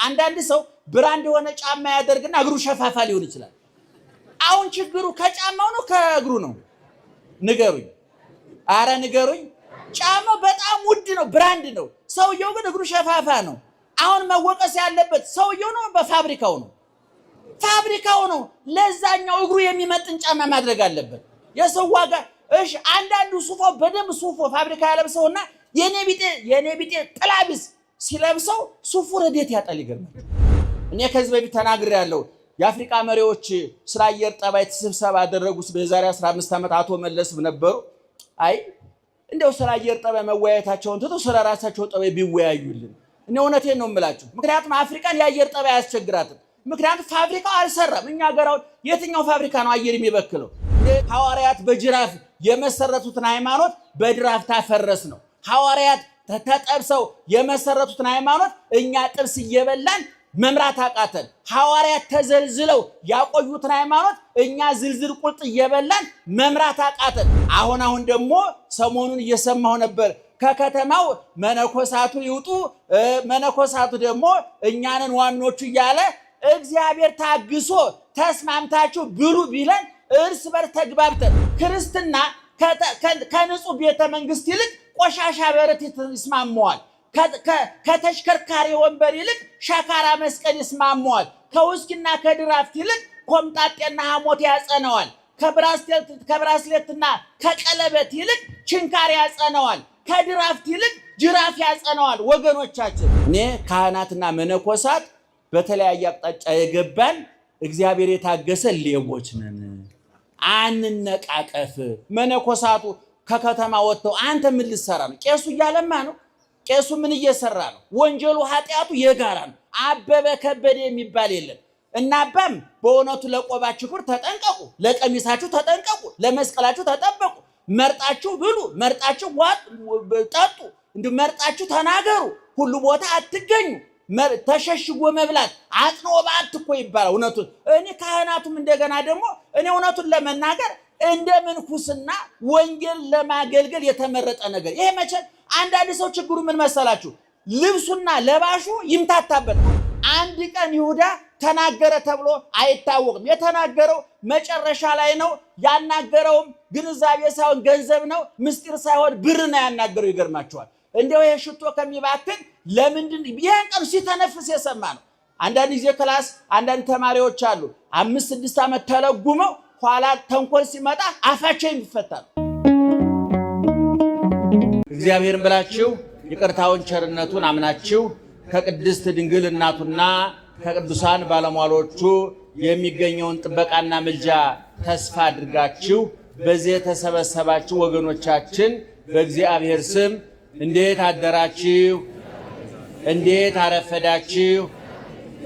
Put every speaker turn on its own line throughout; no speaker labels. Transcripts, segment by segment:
አንዳንድ ሰው ብራንድ የሆነ ጫማ ያደርግና እግሩ ሸፋፋ ሊሆን ይችላል። አሁን ችግሩ ከጫማው ነው ከእግሩ ነው? ንገሩኝ። አረ ንገሩኝ። ጫማው በጣም ውድ ነው፣ ብራንድ ነው። ሰውየው ግን እግሩ ሸፋፋ ነው። አሁን መወቀስ ያለበት ሰውየው ነው በፋብሪካው ነው? ፋብሪካው ነው ለዛኛው እግሩ የሚመጥን ጫማ ማድረግ አለበት። የሰው ዋጋ እሺ፣ አንዳንዱ ሱፋው በደንብ ሱፎ ፋብሪካ ያለብሰውና የኔ ቢጤ ጥላቢስ ሲለብሰው ሱፉ ረዴት ያጣል። ይገርማል። እኔ ከዚህ በፊት ተናግሬያለሁ። የአፍሪካ መሪዎች ስለ አየር ጠባይ ስብሰባ አደረጉት በዛሬ 15 ዓመት አቶ መለስ ነበሩ። አይ እንደው ስለ አየር ጠባይ መወያየታቸውን ትተው ስለ ራሳቸው ጠባይ ቢወያዩልን እኔ እውነቴን ነው የምላችሁ። ምክንያቱም አፍሪካን የአየር ጠባይ አያስቸግራትም። ምክንያቱም ፋብሪካው አልሰራም። እኛ ሀገራው የትኛው ፋብሪካ ነው አየር የሚበክለው? ሐዋርያት በጅራፍ የመሰረቱትን ሃይማኖት በድራፍት አፈረስ ነው። ሐዋርያት ተጠብሰው የመሰረቱትን ሃይማኖት እኛ ጥብስ እየበላን መምራት አቃተን። ሐዋርያት ተዘልዝለው ያቆዩትን ሃይማኖት እኛ ዝልዝል ቁልጥ እየበላን መምራት አቃተን። አሁን ደግሞ ሰሞኑን እየሰማሁ ነበር ከከተማው መነኮሳቱ ይውጡ፣ መነኮሳቱ ደግሞ እኛንን ዋኖቹ እያለ እግዚአብሔር ታግሶ ተስማምታችሁ ብሉ ቢለን እርስ በርስ ተግባብተን ክርስትና ከንጹህ ቤተ መንግስት ይልቅ ቆሻሻ በረት ይስማማዋል። ከተሽከርካሪ ወንበር ይልቅ ሸካራ መስቀል ይስማማዋል። ከውስኪና ከድራፍት ይልቅ ኮምጣጤና ሐሞት ያጸነዋል። ከብራስሌትና ከቀለበት ይልቅ ችንካር ያጸነዋል። ከድራፍት ይልቅ ጅራፍ ያጸነዋል። ወገኖቻችን እኔ ካህናትና መነኮሳት በተለያየ አቅጣጫ የገባን እግዚአብሔር የታገሰ ሌቦች ነን። አንነቃቀፍ። መነኮሳቱ ከከተማ ወጥተው አንተ ምን ልትሰራ ነው? ቄሱ እያለማ ነው። ቄሱ ምን እየሰራ ነው? ወንጀሉ ኃጢአቱ የጋራ ነው። አበበ ከበደ የሚባል የለም። እናባም በእውነቱ ለቆባችሁ ክብር ተጠንቀቁ፣ ለቀሚሳችሁ ተጠንቀቁ፣ ለመስቀላችሁ ተጠበቁ። መርጣችሁ ብሉ፣ መርጣችሁ ጠጡ፣ እንዲሁ መርጣችሁ ተናገሩ። ሁሉ ቦታ አትገኙ። ተሸሽጎ መብላት አጥኖ ባት እኮ ይባላል። እውነቱን እኔ ካህናቱም እንደገና ደግሞ እኔ እውነቱን ለመናገር እንደ ምንኩስና ወንጌል ለማገልገል የተመረጠ ነገር ይሄ መቼ አንዳንድ ሰው ችግሩ ምን መሰላችሁ? ልብሱና ለባሹ ይምታታበት። አንድ ቀን ይሁዳ ተናገረ ተብሎ አይታወቅም። የተናገረው መጨረሻ ላይ ነው። ያናገረውም ግንዛቤ ሳይሆን ገንዘብ ነው፣ ምስጢር ሳይሆን ብር ነው ያናገረው። ይገርማችኋል። እንደው ይሄ ሽቶ ከሚባክን ለምንድን ይሄን ቀን ሲተነፍስ የሰማ ነው። አንዳንድ ጊዜ ክላስ አንዳንድ ተማሪዎች አሉ 5-6 ዓመት ተለጉመው ኋላ ተንኮል ሲመጣ አፋቸው ይፈታል። እግዚአብሔርን ብላችሁ ይቅርታውን ቸርነቱን አምናችሁ ከቅድስት ድንግል እናቱና ከቅዱሳን ባለሟሎቹ የሚገኘውን ጥበቃና ምልጃ ተስፋ አድርጋችሁ በዚህ የተሰበሰባችሁ ወገኖቻችን በእግዚአብሔር ስም እንዴት አደራችሁ? እንዴት አረፈዳችሁ?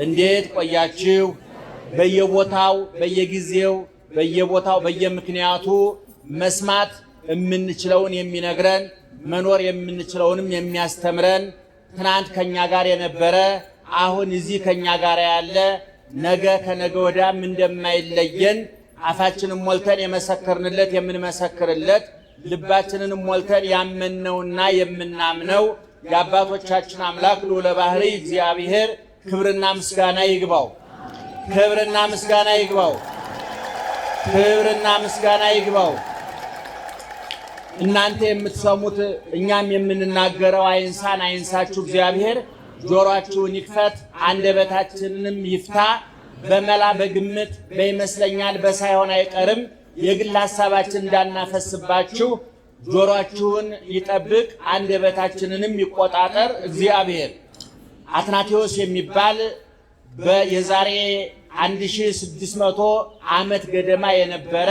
እንዴት ቆያችሁ? በየቦታው በየጊዜው በየቦታው በየምክንያቱ መስማት የምንችለውን የሚነግረን መኖር የምንችለውንም የሚያስተምረን ትናንት ከኛ ጋር የነበረ አሁን እዚህ ከኛ ጋር ያለ ነገ ከነገ ወዲያም እንደማይለየን አፋችንን ሞልተን የመሰከርንለት የምንመሰክርለት ልባችንን ሞልተን ያመነውና የምናምነው የአባቶቻችን አምላክ ልዑለ ባሕርይ እግዚአብሔር ክብርና ምስጋና ይግባው። ክብርና ምስጋና ይግባው። ክብርና ምስጋና ይግባው። እናንተ የምትሰሙት እኛም የምንናገረው አይንሳችሁ እግዚአብሔር ጆሮአችሁን ይክፈት፣ አንደበታችንንም ይፍታ። በመላ በግምት በይመስለኛል በሳይሆን አይቀርም የግል ሐሳባችን እንዳናፈስባችሁ ጆሮአችሁን ይጠብቅ፣ አንደበታችንንም ይቆጣጠር እግዚአብሔር። አትናቴዎስ የሚባል የዛሬ 1600 ዓመት ገደማ የነበረ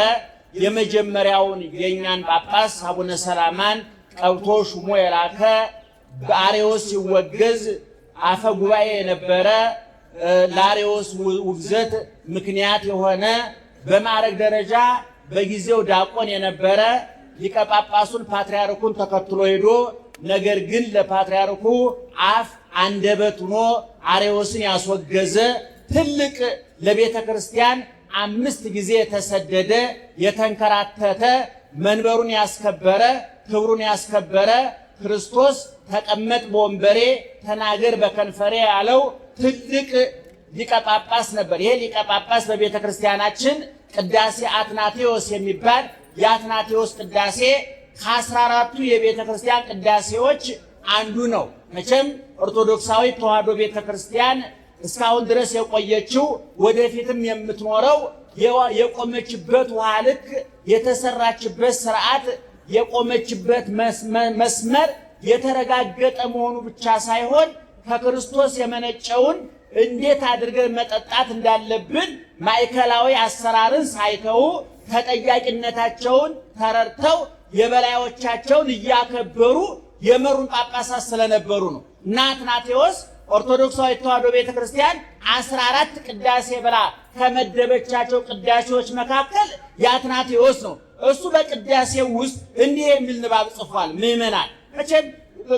የመጀመሪያውን የኛን ጳጳስ አቡነ ሰላማን ቀብቶ ሹሞ የላከ በአርዮስ ሲወገዝ አፈ ጉባኤ የነበረ ለአርዮስ ውግዘት ምክንያት የሆነ በማዕረግ ደረጃ በጊዜው ዲያቆን የነበረ ሊቀ ጳጳሱን ፓትርያርኩን ተከትሎ ሄዶ ነገር ግን ለፓትርያርኩ አፍ አንደበት ሆኖ አርዮስን ያስወገዘ ትልቅ ለቤተ ክርስቲያን 5 ጊዜ የተሰደደ የተንከራተተ መንበሩን ያስከበረ ክብሩን ያስከበረ ክርስቶስ ተቀመጥ በወንበሬ ተናገር በከንፈሬ ያለው ትልቅ ሊቀ ጳጳስ ነበር። ይሄ ሊቀ ጳጳስ በቤተ ክርስቲያናችን ቅዳሴ አትናቴዎስ የሚባል የአትናቴዎስ ቅዳሴ ከ14ቱ የቤተ ክርስቲያን ቅዳሴዎች አንዱ ነው። መቼም ኦርቶዶክሳዊ ተዋሕዶ ቤተ ክርስቲያን እስካሁን ድረስ የቆየችው ወደፊትም የምትኖረው የቆመችበት ውሃ ልክ የተሰራችበት ስርዓት የቆመችበት መስመር የተረጋገጠ መሆኑ ብቻ ሳይሆን ከክርስቶስ የመነጨውን እንዴት አድርገን መጠጣት እንዳለብን ማዕከላዊ አሰራርን ሳይተው ተጠያቂነታቸውን ተረድተው የበላዮቻቸውን እያከበሩ የመሩን ጳጳሳት ስለነበሩ ነው። እና አትናቴዎስ ኦርቶዶክሳዊ ተዋሕዶ ቤተክርስቲያን 14 ቅዳሴ ብላ ከመደበቻቸው ቅዳሴዎች መካከል የአትናቴዎስ ነው። እሱ በቅዳሴው ውስጥ እንዲህ የሚል ንባብ ጽፏል። ምዕመናን መቼም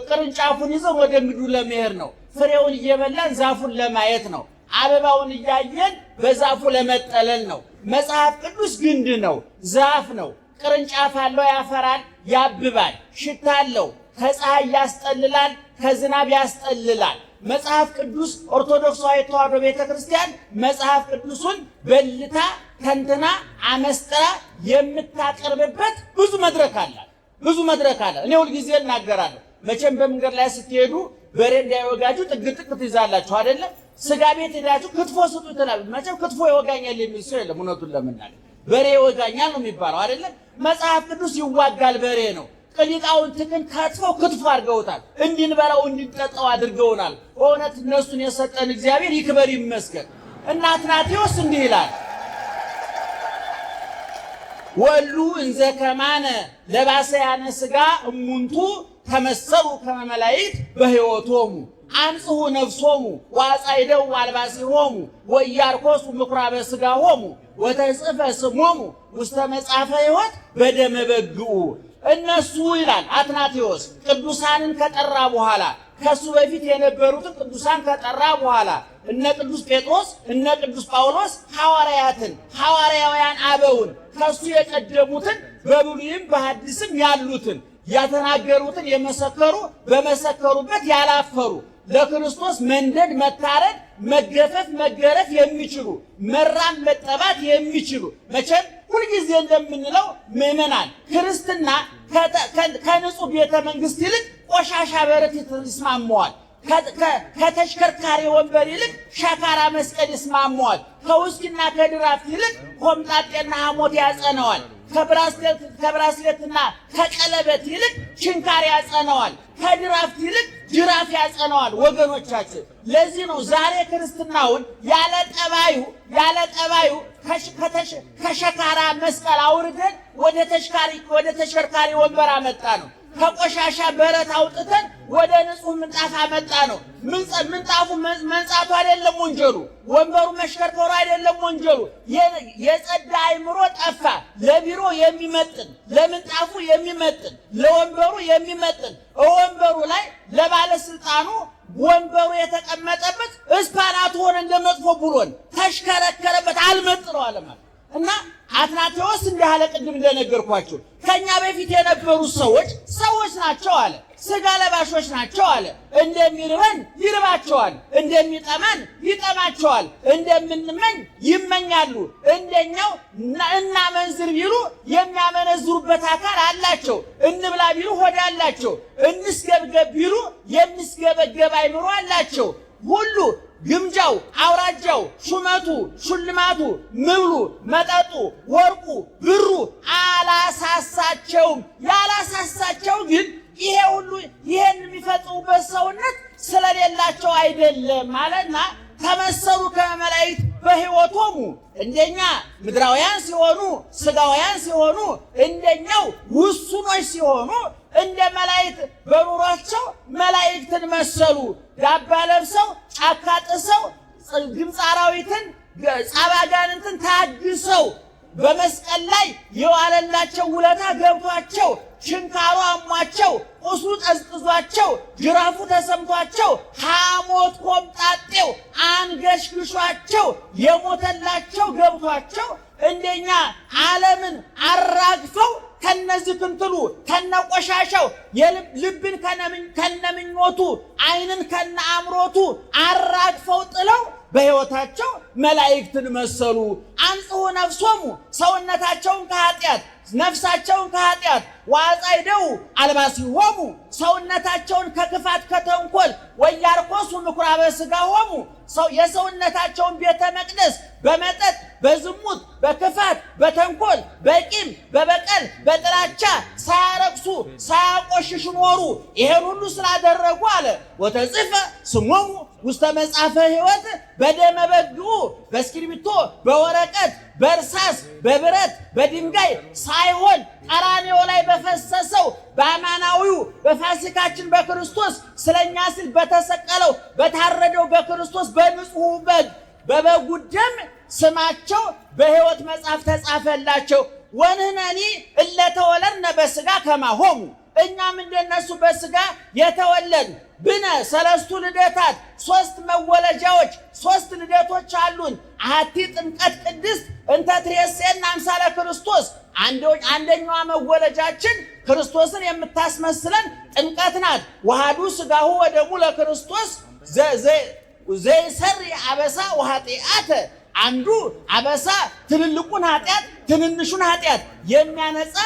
ቅርንጫፉን ይዘን ወደ ግንዱ ለመሄድ ነው። ፍሬውን እየበላን ዛፉን ለማየት ነው። አበባውን እያየን በዛፉ ለመጠለል ነው። መጽሐፍ ቅዱስ ግንድ ነው፣ ዛፍ ነው። ቅርንጫፍ አለው፣ ያፈራል፣ ያብባል፣ ሽታ አለው። ከፀሐይ ያስጠልላል፣ ከዝናብ ያስጠልላል። መጽሐፍ ቅዱስ ኦርቶዶክሳዊ ተዋሕዶ ቤተክርስቲያን መጽሐፍ ቅዱሱን በልታ ተንትና አመስጥራ የምታቀርብበት ብዙ መድረክ አላት። ብዙ መድረክ አላት። እኔ ሁልጊዜ እናገራለሁ። መቼም በመንገድ ላይ ስትሄዱ በሬ እንዳይወጋችሁ ጥግጥግ ትይዛላችሁ አይደለም? ስጋ ቤት ሄዳችሁ ክትፎ ስጡ ትላሉ። መቼም ክትፎ ይወጋኛል የሚል ሰው የለም። እውነቱን ለመናገር በሬ ይወጋኛል ነው የሚባለው አይደለም? መጽሐፍ ቅዱስ ይዋጋል በሬ ነው። ሊቃውንት ግን ከትፈው ክትፎ አድርገውታል። እንድንበላው እንድንጠጣው አድርገውናል። በእውነት እነሱን የሰጠን እግዚአብሔር ይክበር ይመስገን። እና አትናቴዎስ እንዲህ ይላል፣ ወሉ እንዘ ከማነ ለባሰያነ ሥጋ እሙንቱ ተመሰሉ ከመ መላእክት በሕይወቶሙ አንጽሑ ነፍሶሙ ወአጻእደው አልባሲሆሙ ወኢያርኮሱ ምኵራበ ሥጋሆሙ ወተጽሕፈ ስሞሙ ውስተ መጽሐፈ ሕይወት በደመ በግዑ። እነሱ ይላል አትናቴዎስ ቅዱሳንን ከጠራ በኋላ ከሱ በፊት የነበሩትን ቅዱሳን ከጠራ በኋላ እነ ቅዱስ ጴጥሮስ እነ ቅዱስ ጳውሎስ ሐዋርያትን ሐዋርያውያን አበውን ከሱ የቀደሙትን በብሉይም በሐዲስም ያሉትን ያተናገሩትን የመሰከሩ በመሰከሩበት ያላፈሩ ለክርስቶስ መንደድ መታረድ መገፈፍ መገረፍ የሚችሉ መራም መጠባት የሚችሉ መቼም ሁልጊዜ እንደምንለው ምዕመናን ክርስትና ከንጹህ ቤተ መንግስት ይልቅ ቆሻሻ በረት ይስማመዋል። ከተሽከርካሪ ወንበር ይልቅ ሸካራ መስቀል ይስማመዋል። ከውስኪና ከድራፍት ይልቅ ኮምጣጤና ሐሞት ያጸነዋል። ከብራስሌትና ከቀለበት ይልቅ ችንካር ያጸነዋል። ከድራፍት ይልቅ ጅራፍ ያጸነዋል። ወገኖቻችን ለዚህ ነው ዛሬ ክርስትናውን ያለ ጠባዩ ከሸካራ መስቀል አውርደን ወደ ተሽከርካሪ ወንበር አመጣ ነው። ከቆሻሻ በረት አውጥተን ወደ ንጹህ ምንጣፍ አመጣ ነው። ምንጣፉ መንጻቱ አይደለም ወንጀሉ፣ ወንበሩ መሽከርከሩ አይደለም ወንጀሉ። የጸዳ አይምሮ ጠፋ። ለቢሮ የሚመጥን ለምንጣፉ የሚመጥን ለወንበሩ የሚመጥን ወንበሩ ላይ ለባለስልጣኑ ወንበሩ የተቀመጠበት እስፓናቱ ሆነ እንደመጥፎ ብሎን ተሽከረከረበት አልመጥነው አለ ማለት እና አትናቴዎስ እንዲህ አለ። ቅድም እንደነገርኳቸው ከኛ በፊት የነበሩ ሰዎች ናቸው አለ። ስጋ ለባሾች ናቸው አለ። እንደሚርበን ይርባቸዋል፣ እንደሚጠማን ይጠማቸዋል፣ እንደምንመኝ ይመኛሉ። እንደኛው እናመንዝር ቢሉ የሚያመነዝሩበት አካል አላቸው። እንብላ ቢሉ ሆድ አላቸው። እንስገብገብ ቢሉ የሚስገበገብ አይምሮ አላቸው። ሁሉ ግምጃው፣ አውራጃው፣ ሹመቱ፣ ሽልማቱ፣ ምብሉ፣ መጠጡ፣ ወርቁ፣ ብሩ አላሳሳቸውም። ያላሳሳቸው ግን ይሄ ሁሉ ይሄን የሚፈጽሙበት ሰውነት ስለሌላቸው አይደለም ማለትና ተመሰሉ ከመ መላእክት በሕይወቶሙ እንደኛ ምድራውያን ሲሆኑ ስጋውያን ሲሆኑ እንደኛው ውሱኖች ሲሆኑ እንደ መላእክት በኑሯቸው መላእክትን መሰሉ። ዳባ ለብሰው ጫካ ጥሰው ድምፀ አራዊትን ጻባጋንንትን ታግሰው በመስቀል ላይ የዋለላቸው ውለታ ገብቷቸው ችንካሩ አሟቸው ቁስሉ ጠዝጥዟቸው ጅራፉ ተሰምቷቸው ሐሞት ኮምጣጤው አንገሽግሿቸው የሞተላቸው ገብቷቸው እንደኛ ዓለምን አራግፈው ከነዚህ ክንትሉ ከነቆሻሻው ልብን ከነምኞቱ ዓይንን ከነአምሮቱ አራግፈው ጥለው በሕይወታቸው መላእክትን መሰሉ። አንጽሑ ነፍሶሙ ሰውነታቸውን ከኃጢአት ነፍሳቸውን ከኃጢአት ወአጻእደው አልባሲሆሙ ሰውነታቸውን ከክፋት ከተንኮል ወያርኮሱ ምኵራበ ሥጋሆሙ የሰውነታቸውን ቤተ መቅደስ በመጠጥ በዝሙት በክፋት በተንኮል በቂም በበቀል በጥላቻ ሳያረክሱ ሳያቆሽሹ ኖሩ። ይሄን ሁሉ ስላደረጉ አለ ወተጽፈ ስሞሙ ውስተ መጽሐፈ ሕይወት በደመ በግዑ በእስክሪብቶ በወረቀት በእርሳስ በብረት በድንጋይ ሳይሆን ቀራንዮ ላይ በፈሰሰው በአማናዊው በፋሲካችን በክርስቶስ ስለኛ ሲል በተሰቀለው በታረደው በክርስቶስ በንጹሑ በግ በበጉ ደም ስማቸው በሕይወት መጽሐፍ ተጻፈላቸው። ወንህነኒ እለ ተወለድነ በሥጋ ከማሆሙ እኛም እንደነሱ በሥጋ የተወለድ ብነ ሰለስቱ ልደታት 3 መወለጃዎች 3 ልደቶች አሉን። አሐቲ ጥምቀት ቅድስት እንተ ትሬሴና አምሳለ ክርስቶስ አንደኛዋ መወለጃችን ክርስቶስን የምታስመስለን ጥምቀት ናት። ወሃዱ ሥጋሁ ወደሙ ለክርስቶስ ዘይሰሪ አበሳ ወኃጢአተ አንዱ አበሳ ትልልቁን ኃጢአት ትንንሹን ኃጢአት የሚያነጻ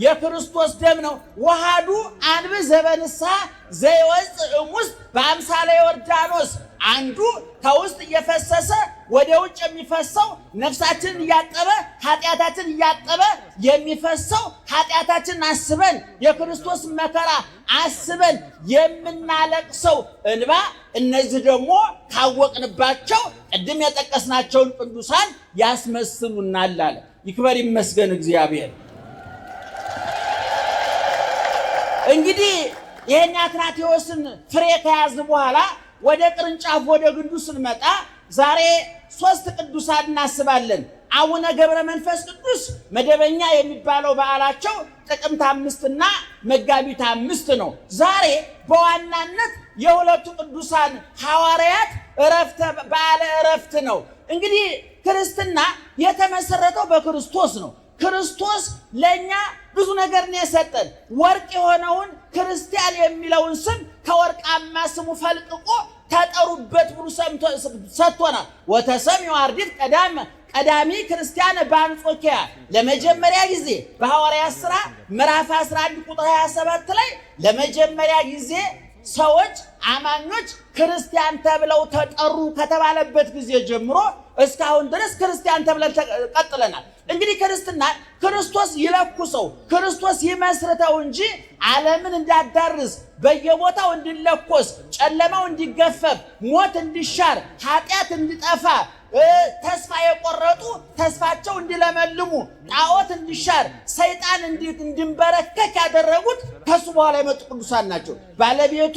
የክርስቶስ ደም ነው። ወሃዱ አንብ ዘበንስሐ ዘይወፅእ እሙስጥ በአምሳለ ዮርዳኖስ አንዱ ከውስጥ እየፈሰሰ ወደ ውጭ የሚፈሰው ነፍሳችንን እያጠበ ኃጢአታችን እያጠበ የሚፈሰው ኃጢአታችንን አስበን የክርስቶስ መከራ አስበን የምናለቅሰው እንባ። እነዚህ ደግሞ ካወቅንባቸው ቅድም የጠቀስናቸውን ቅዱሳን ያስመስሉናል አለ። ይክበር ይመስገን እግዚአብሔር። እንግዲህ ይሄን አትናቴዎስን ፍሬ ከያዝ በኋላ ወደ ቅርንጫፍ ወደ ግንዱ ስንመጣ ዛሬ 3 ቅዱሳን እናስባለን። አቡነ ገብረ መንፈስ ቅዱስ መደበኛ የሚባለው በዓላቸው ጥቅምት 5 እና መጋቢት 5 ነው። ዛሬ በዋናነት የሁለቱ ቅዱሳን ሐዋርያት በዓለ ዕረፍት ነው። እንግዲህ ክርስትና የተመሰረተው በክርስቶስ ነው። ክርስቶስ ለኛ ብዙ ነገር ነው የሰጠን። ወርቅ የሆነውን ክርስቲያን የሚለውን ስም ከወርቃማ ስሙ ፈልቅቆ ተጠሩበት ብሎ ሰጥቶናል። ወተሰምዮ አርዲት ቀዳሚ ክርስቲያን በአንጾኪያ ለመጀመሪያ ጊዜ በሐዋርያት ሥራ ምዕራፍ 11 ቁጥር 27 ላይ ለመጀመሪያ ጊዜ ሰዎች አማኞች ክርስቲያን ተብለው ተጠሩ ከተባለበት ጊዜ ጀምሮ እስካሁን ድረስ ክርስቲያን ተብለን ቀጥለናል። እንግዲህ ክርስትና ክርስቶስ ይለኩሰው ክርስቶስ ይመስርተው እንጂ ዓለምን እንዳዳርስ በየቦታው እንዲለኮስ ጨለማው እንዲገፈፍ ሞት እንዲሻር ኃጢአት እንዲጠፋ ተስፋ የቆረጡ ተስፋቸው እንዲለመልሙ ጣዖት እንዲሻር ሰይጣን እንዲንበረከክ ያደረጉት ከሱ በኋላ የመጡ ቅዱሳን ናቸው። ባለቤቱ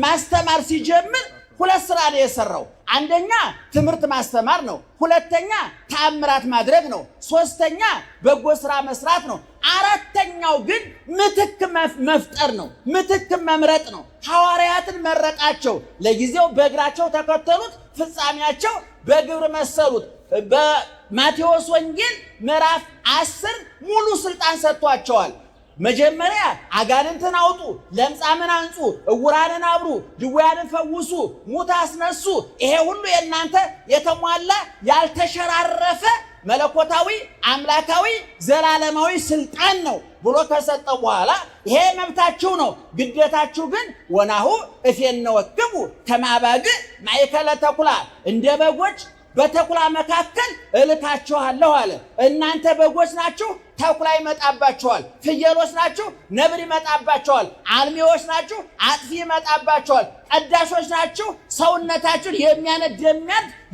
ማስተማር ሲጀምር 2 ስራ ነው የሰራው። አንደኛ ትምህርት ማስተማር ነው። ሁለተኛ ተአምራት ማድረግ ነው። ሶስተኛ በጎ ስራ መስራት ነው። አራተኛው ግን ምትክ መፍጠር ነው። ምትክ መምረጥ ነው። ሐዋርያትን መረጣቸው። ለጊዜው በእግራቸው ተከተሉት፣ ፍጻሜያቸው በግብር መሰሉት። በማቴዎስ ወንጌል ምዕራፍ 10 ሙሉ ስልጣን ሰጥቷቸዋል። መጀመሪያ አጋንንትን አውጡ፣ ለምጻምን አንጹ፣ እውራንን አብሩ፣ ድውያንን ፈውሱ፣ ሙት አስነሱ። ይሄ ሁሉ የእናንተ የተሟላ ያልተሸራረፈ መለኮታዊ አምላካዊ ዘላለማዊ ስልጣን ነው ብሎ ከሰጠ በኋላ ይሄ መብታችሁ ነው፣ ግዴታችሁ ግን ወናሁ እፌነወክሙ ከመ አባግዕ ማእከለ ተኩላ እንደ በጎች በተኩላ መካከል እልካችኋለሁ አለ። እናንተ በጎች ናችሁ፣ ተኩላ ይመጣባችኋል። ፍየሎች ናችሁ፣ ነብር ይመጣባችኋል። አልሚዎች ናችሁ፣ አጥፊ ይመጣባችኋል። ቀዳሾች ናችሁ፣ ሰውነታችሁን የሚያነድ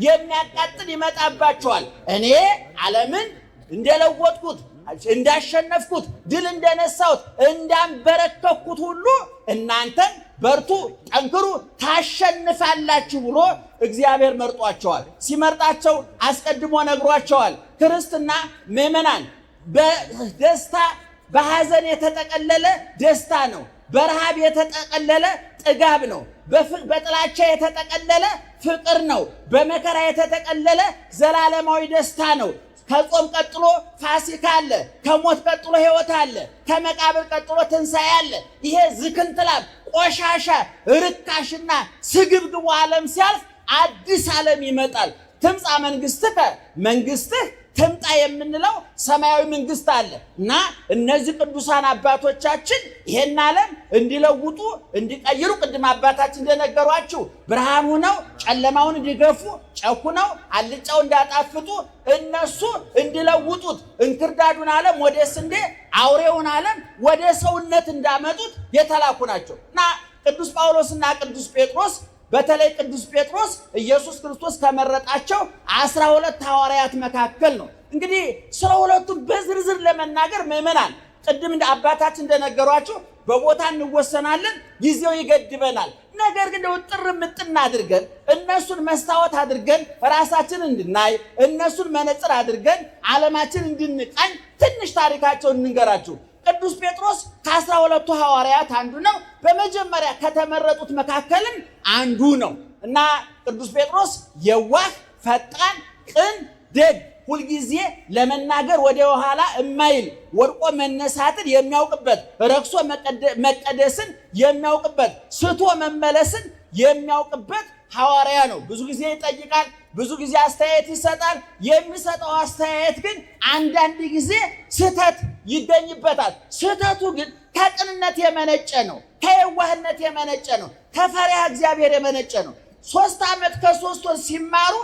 የሚያቃጥል ይመጣባችኋል። እኔ ዓለምን እንደለወጥኩት እንዳሸነፍኩት ድል እንደነሳሁት እንዳንበረከኩት ሁሉ እናንተን በርቱ፣ ጠንክሩ፣ ታሸንፋላችሁ ብሎ እግዚአብሔር መርጧቸዋል። ሲመርጣቸው አስቀድሞ ነግሯቸዋል። ክርስትና ምዕመናን በደስታ በሐዘን የተጠቀለለ ደስታ ነው። በረሃብ የተጠቀለለ ጥጋብ ነው። በጥላቻ የተጠቀለለ ፍቅር ነው። በመከራ የተጠቀለለ ዘላለማዊ ደስታ ነው። ከጾም ቀጥሎ ፋሲካ አለ፣ ከሞት ቀጥሎ ሕይወት አለ፣ ከመቃብር ቀጥሎ ትንሣኤ አለ። ይሄ ዝክንትላም ቆሻሻ ርካሽና ስግብግቡ ዓለም ሲያልፍ አዲስ ዓለም ይመጣል። ትምጻ መንግሥትከ መንግሥትህ ትምጣ የምንለው ሰማያዊ መንግስት አለ እና እነዚህ ቅዱሳን አባቶቻችን ይሄን ዓለም እንዲለውጡ እንዲቀይሩ ቅድም አባታችን እንደነገሯችሁ ብርሃን ሆነው ጨለማውን እንዲገፉ ጨኩነው አልጫው እንዳጣፍጡ እነሱ እንዲለውጡት እንክርዳዱን ዓለም ወደ ስንዴ አውሬውን ዓለም ወደ ሰውነት እንዳመጡት የተላኩ ናቸው እና ቅዱስ ጳውሎስና ቅዱስ ጴጥሮስ በተለይ ቅዱስ ጴጥሮስ ኢየሱስ ክርስቶስ ከመረጣቸው 12 ሐዋርያት መካከል ነው። እንግዲህ 12ቱን በዝርዝር ለመናገር ምእመናን ቅድም እንደ አባታችን እንደነገሯችሁ በቦታ እንወሰናለን፣ ጊዜው ይገድበናል። ነገር ግን ጥር ምጥና አድርገን እነሱን መስታወት አድርገን ራሳችንን እንድናይ እነሱን መነጽር አድርገን ዓለማችን እንድንቃኝ ትንሽ ታሪካቸውን እንንገራችሁ። ቅዱስ ጴጥሮስ ከ12ቱ ሐዋርያት አንዱ ነው። በመጀመሪያ ከተመረጡት መካከልም አንዱ ነው እና ቅዱስ ጴጥሮስ የዋህ፣ ፈጣን፣ ቅን፣ ደግ፣ ሁልጊዜ ለመናገር ወደ ኋላ እማይል፣ ወድቆ መነሳትን የሚያውቅበት፣ ረክሶ መቀደስን የሚያውቅበት፣ ስቶ መመለስን የሚያውቅበት ሐዋርያ ነው። ብዙ ጊዜ ይጠይቃል፣ ብዙ ጊዜ አስተያየት ይሰጣል። የሚሰጠው አስተያየት ግን አንዳንድ ጊዜ ስህተት ይገኝበታል። ስህተቱ ግን ከቅንነት የመነጨ ነው፣ ከየዋህነት የመነጨ ነው፣ ከፈሪሃ እግዚአብሔር የመነጨ ነው። 3 ዓመት ከ3 ወር ሲማሩ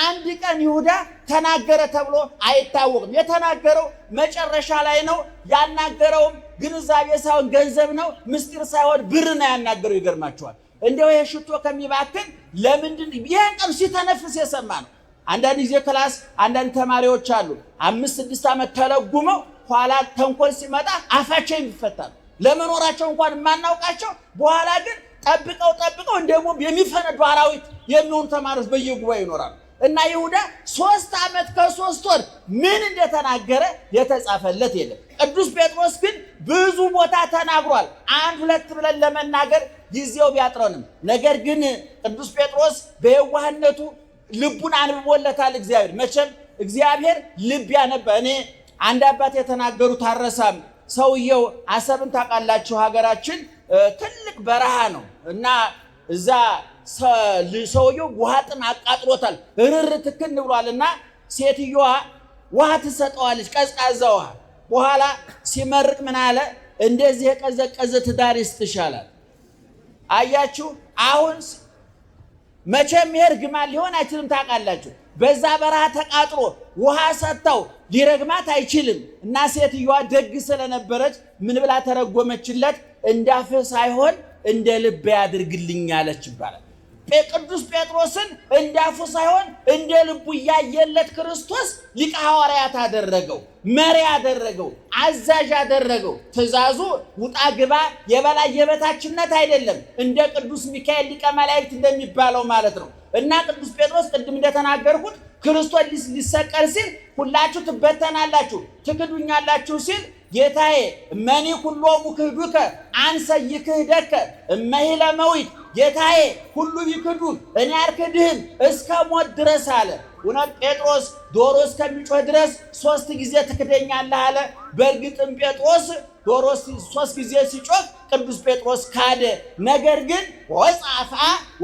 አንድ ቀን ይሁዳ ተናገረ ተብሎ አይታወቅም። የተናገረው መጨረሻ ላይ ነው። ያናገረውም ግንዛቤ ሳይሆን ገንዘብ ነው፣ ምስጢር ሳይሆን ብር ነው ያናገረው። ይገርማቸዋል። እንደው ይሄ ሽቶ ከሚባክን ለምንድን ይሄን ቀን ሲተነፍስ የሰማ ነው። አንዳንድ ጊዜ ክላስ አንዳንድ ተማሪዎች አሉ 5-6 ዓመት ተለጉመው ኋላ ተንኮል ሲመጣ አፋቸው ይፈታል። ለመኖራቸው እንኳን የማናውቃቸው በኋላ ግን ጠብቀው ደግሞ የሚፈነዱ አራዊት የሚሆኑ ተማሪዎች በየጉባኤ ይኖራሉ። እና ይሁዳ 3 ዓመት ከ3 ወር ምን እንደተናገረ የተጻፈለት የለም። ቅዱስ ጴጥሮስ ግን ብዙ ቦታ ተናግሯል። 1-2 ብለን ለመናገር ጊዜው ቢያጥረንም፣ ነገር ግን ቅዱስ ጴጥሮስ በየዋህነቱ ልቡን አንብቦለታል እግዚአብሔር። መቼም እግዚአብሔር ልብ ያነበ እኔ አንድ አባት የተናገሩት አረሳም። ሰውየው አሰብን ታውቃላችሁ፣ ሀገራችን ትልቅ በረሃ ነው እና እዛ ሰውየው ውሃ ጥም አቃጥሎታል፣ እርር ትክን ብሏልና ሴትዮዋ ውሃ ትሰጠዋለች፣ ቀዝቃዛ ውሃ። በኋላ ሲመርቅ ምን አለ? እንደዚህ የቀዘቀዘ ትዳር ይስጥሻላል። አያችሁ፣ አሁን መቼም ይሄ እርግማን ሊሆን አይችልም። ታውቃላችሁ፣ በዛ በረሃ ተቃጥሎ ውሃ ሰጥተው ሊረግማት አይችልም። እና ሴትዮዋ ደግ ስለነበረች ምን ብላ ተረጎመችለት? እንዳፍህ ሳይሆን እንደ ልብ ያድርግልኝ አለች ይባላል። ቅዱስ ጴጥሮስን እንዳፉ ሳይሆን እንደ ልቡ እያየለት ክርስቶስ ሊቀ ሐዋርያት አደረገው፣ መሪ አደረገው፣ አዛዥ አደረገው። ትእዛዙ ውጣ ግባ የበላይ የበታችነት አይደለም፣ እንደ ቅዱስ ሚካኤል ሊቀ መላእክት እንደሚባለው ማለት ነው። እና ቅዱስ ጴጥሮስ ቅድም እንደተናገርኩት ክርስቶስ ሊሰቀል ሲል ሁላችሁ ትበተናላችሁ ትክዱኛላችሁ ሲል ጌታዬ እመኒ ኩሎሙ ክህዱከ አንሰ ይክህደከ እመሂ ለመዊት፣ ጌታዬ ሁሉ ቢክዱ እኔ አልክድህም እስከ ሞት ድረስ አለ። እውነት ጴጥሮስ ዶሮ እስከሚጮህ ድረስ 3 ጊዜ ትክደኛለህ አለ። በእርግጥም ጴጥሮስ ዶሮ 3 ጊዜ ሲጮህ ቅዱስ ጴጥሮስ ካደ። ነገር ግን ወጻፋ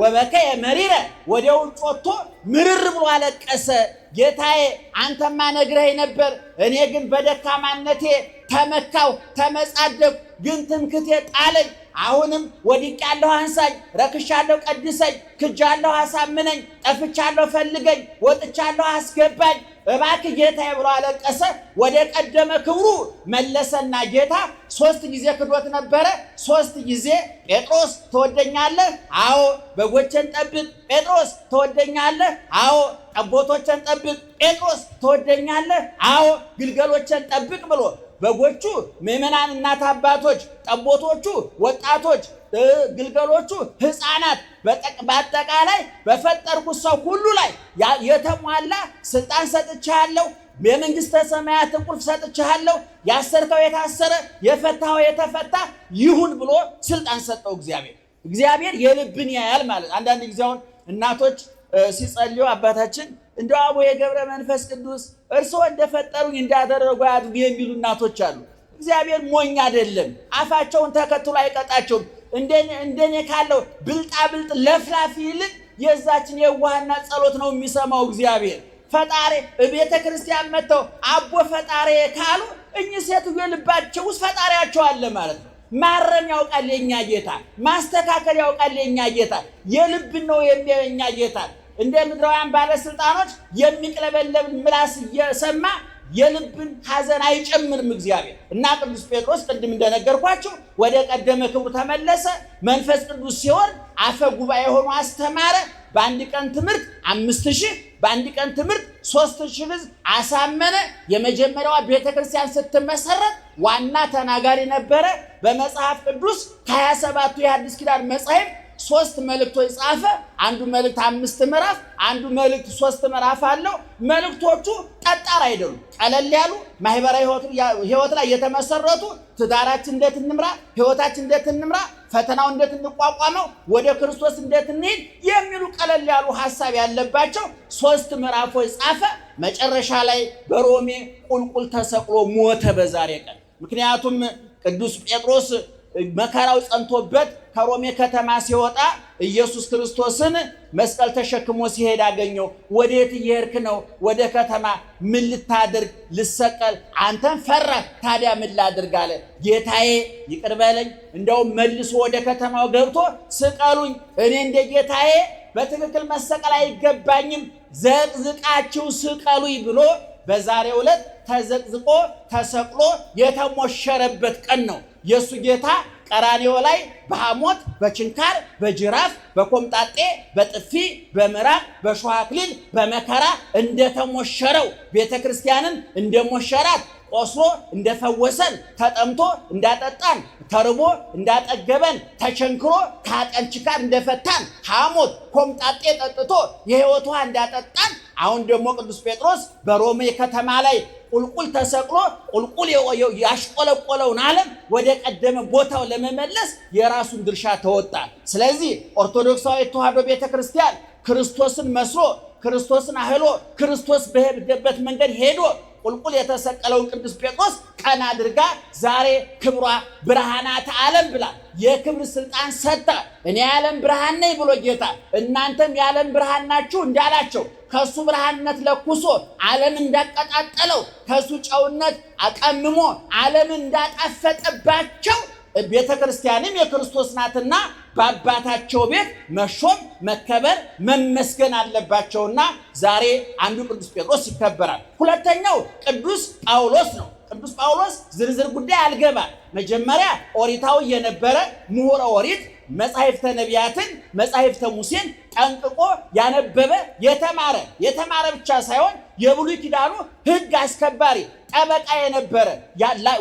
ወበከየ መሪረ፣ ወዲያው ጮቶ ምርር ብሎ አለቀሰ። ጌታዬ አንተማ ነግረኸኝ ነበር፣ እኔ ግን በደካማነቴ ተመካው ተመጻደቅ፣ ግን ትምክቴ ጣለኝ። አሁንም ወድቄአለሁ አንሳኝ፣ ረክሻለሁ ቀድሰኝ፣ ክጃለሁ አሳምነኝ፣ ጠፍቻለሁ ፈልገኝ፣ ወጥቻለሁ አስገባኝ፣ እባክህ ጌታዬ ብሎ አለቀሰ። ወደ ቀደመ ክብሩ መለሰና ጌታ 3 ጊዜ ክዶት ነበረ። 3 ጊዜ ጴጥሮስ ትወደኛለህ? አዎ። በጎቼን ጠብቅ። ጴጥሮስ ትወደኛለህ? አዎ። ጠቦቶቼን ጠብቅ። ጴጥሮስ ትወደኛለህ? አዎ። ግልገሎቼን ጠብቅ ብሎ በጎቹ ምዕመናን እናት አባቶች፣ ጠቦቶቹ ወጣቶች፣ ግልገሎቹ ሕፃናት፣ በአጠቃላይ በፈጠርኩት ሰው ሁሉ ላይ የተሟላ ስልጣን ሰጥቻለሁ። የመንግስተ ሰማያትን ቁልፍ ሰጥቻለሁ። ያሰርከው የታሰረ የፈታው የተፈታ ይሁን ብሎ ስልጣን ሰጠው እግዚአብሔር። እግዚአብሔር የልብን ያያል ማለት። አንዳንድ ጊዜ አሁን እናቶች ሲጸልዩ አባታችን እንደው አቡነ ገብረ መንፈስ ቅዱስ እርስዎ እንደፈጠሩኝ እንዳደረጉ ያድርጉ የሚሉ እናቶች አሉ። እግዚአብሔር ሞኝ አይደለም፣ አፋቸውን ተከትሎ አይቀጣቸውም። እንደኔ ካለው ብልጣብልጥ ለፍላፊ ይልቅ የዛችን የዋህና ጸሎት ነው የሚሰማው እግዚአብሔር። ፈጣሪ ቤተ ክርስቲያን መጥተው አቦ ፈጣሪ ካሉ እኚህ ሴትዮ ልባቸው ውስጥ ፈጣሪያቸው አለ ማለት ነው። ማረም ያውቃል የኛ ጌታ፣ ማስተካከል ያውቃል የኛ ጌታ፣ የልብ ነው የኛ ጌታ። እንደ ምድራውያን ባለስልጣኖች የሚቅለበለብ ምላስ እየሰማ የልብን ሐዘን አይጨምርም እግዚአብሔር። እና ቅዱስ ጴጥሮስ ቅድም እንደነገርኳችሁ ወደ ቀደመ ክብሩ ተመለሰ። መንፈስ ቅዱስ ሲወርድ አፈ ጉባኤ ሆኖ አስተማረ። በአንድ ቀን ትምህርት 5000፣ በአንድ ቀን ትምህርት 3000 ሕዝብ አሳመነ። የመጀመሪያዋ ቤተክርስቲያን ስትመሰረት ዋና ተናጋሪ ነበረ። በመጽሐፍ ቅዱስ ከ27ቱ የሐዲስ ኪዳን መጻሕፍት 3 መልእክቶች ጻፈ። አንዱ መልእክት 5 ምዕራፍ፣ አንዱ መልእክት 3 ምዕራፍ አለው። መልእክቶቹ ጠጣር አይደሉም፣ ቀለል ያሉ ማህበራዊ ህይወት ላይ የተመሰረቱ ትዳራችን እንዴት እንምራ፣ ህይወታችን እንዴት እንምራ፣ ፈተናው እንዴት እንቋቋመው፣ ወደ ክርስቶስ እንዴት እንሄድ የሚሉ ቀለል ያሉ ሐሳብ ያለባቸው 3 ምዕራፎች ጻፈ። መጨረሻ ላይ በሮሜ ቁልቁል ተሰቅሎ ሞተ በዛሬ ቀን። ምክንያቱም ቅዱስ ጴጥሮስ መከራው ጸንቶበት ከሮሜ ከተማ ሲወጣ ኢየሱስ ክርስቶስን መስቀል ተሸክሞ ሲሄድ አገኘው። ወዴት እየሄድክ ነው? ወደ ከተማ። ምን ልታደርግ? ልሰቀል። አንተን ፈራህ፣ ታዲያ ምን ላድርግ አለ። ጌታዬ ይቅር በለኝ፣ እንደውም መልሶ ወደ ከተማው ገብቶ ስቀሉኝ፣ እኔ እንደ ጌታዬ በትክክል መሰቀል አይገባኝም፣ ዘቅዝቃችሁ ስቀሉኝ ብሎ በዛሬው ዕለት ተዘቅዝቆ ተሰቅሎ የተሞሸረበት ቀን ነው። የሱ ጌታ ቀራንዮ ላይ በሐሞት በችንካር በጅራፍ በኮምጣጤ በጥፊ በምራቅ በሾህ አክሊል በመከራ እንደተሞሸረው ቤተክርስቲያንን እንደሞሸራት ቆስሎ እንደፈወሰን ተጠምቶ እንዳጠጣን ተርቦ እንዳጠገበን ተቸንክሮ ከኃጢአት ችንካር እንደፈታን ሐሞት ኮምጣጤ ጠጥቶ የሕይወት ውሃ እንዳጠጣን አሁን ደግሞ ቅዱስ ጴጥሮስ በሮሜ ከተማ ላይ ቁልቁል ተሰቅሎ ቁልቁል ያሽቆለቆለውን ዓለም ወደ ቀደመ ቦታው ለመመለስ የራሱን ድርሻ ተወጣ። ስለዚህ ኦርቶዶክሳዊ ተዋሕዶ ቤተክርስቲያን ክርስቶስን መስሎ ክርስቶስን አህሎ ክርስቶስ በሄደበት መንገድ ሄዶ ቁልቁል የተሰቀለውን ቅዱስ ጴጥሮስ ቀን አድርጋ ዛሬ ክብሯ ብርሃናተ ዓለም ብላ የክብር ስልጣን ሰጣ። እኔ የዓለም ብርሃን ነኝ ብሎ ጌታ እናንተም የዓለም ብርሃን ናችሁ እንዳላቸው ከሱ ብርሃንነት ለኩሶ ዓለም እንዳቀጣጠለው ከሱ ጨውነት አቀምሞ ዓለም እንዳጣፈጠባቸው ቤተክርስቲያንም የክርስቶስ ናትና በአባታቸው ቤት መሾም መከበር መመስገን አለባቸውና ዛሬ አንዱ ቅዱስ ጴጥሮስ ይከበራል። ሁለተኛው ቅዱስ ጳውሎስ ነው። ቅዱስ ጳውሎስ ዝርዝር ጉዳይ አልገባም። መጀመሪያ ኦሪታዊ የነበረ ምሁረ ኦሪት መጻሕፍተ ነቢያትን መጻሕፍተ ሙሴን ጠንቅቆ ያነበበ የተማረ ብቻ ሳይሆን የብሉይ ኪዳኑ ሕግ አስከባሪ ጠበቃ የነበረ